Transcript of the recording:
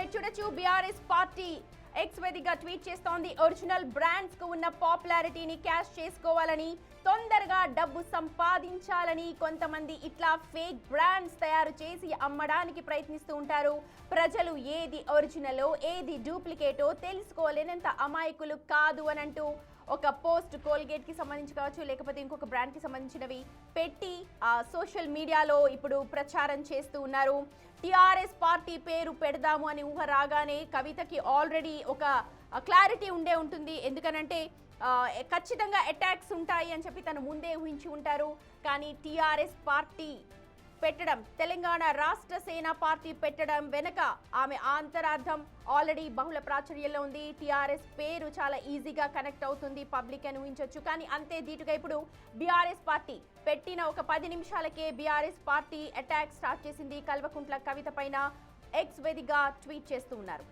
Right చూడొచ్చు BRS party X వేదికగా tweet చేస్తోంది. ఒరిజినల్ బ్రాండ్స్ కు ఉన్న పాపులారిటీని క్యాష్ చేసుకోవాలని, తొందరగా డబ్బు సంపాదించాలని కొంతమంది ఇట్లా ఫేక్ బ్రాండ్స్ తయారు చేసి అమ్మడానికి ప్రయత్నిస్తూ ఉంటారు. ప్రజలు ఏది ఒరిజినలో ఏది డూప్లికేటో తెలుసుకోలేనంత అమాయకులు కాదు అని అంటూ ఒక పోస్ట్ కోల్గేట్ కి సంబంధించి కావచ్చు, లేకపోతే ఇంకొక బ్రాండ్ కి సంబంధించినవి పెట్టి సోషల్ మీడియాలో ఇప్పుడు ప్రచారం చేస్తూ ఉన్నారు. టీఆర్ఎస్ పార్టీ పేరు పెడదాము అని ఊహ రాగానే కవితకి ఆల్రెడీ ఒక క్లారిటీ ఉండే ఉంటుంది. ఎందుకనంటే ఖచ్చితంగా అటాక్స్ ఉంటాయి అని చెప్పి తను ముందే ఊహించి ఉంటారు. కానీ టీఆర్ఎస్ పార్టీ పెట్టడం, తెలంగాణ రాష్ట్ర సేన పార్టీ పెట్టడం వెనక ఆమె అంతరార్థం ఆల్రెడీ బహుళ ప్రాచుర్యంలో ఉంది. టీఆర్ఎస్ పేరు చాలా ఈజీగా కనెక్ట్ అవుతుంది పబ్లిక్ అని ఊహించవచ్చు. కానీ అంతే ధీటుగా ఇప్పుడు బీఆర్ఎస్ పార్టీ పెట్టిన ఒక 10 నిమిషాలకే బీఆర్ఎస్ పార్టీ అటాక్ స్టార్ట్ చేసింది. కల్వకుంట్ల కవిత పైన ఎక్స్ వేదికగా ట్వీట్ చేస్తూ ఉన్నారు.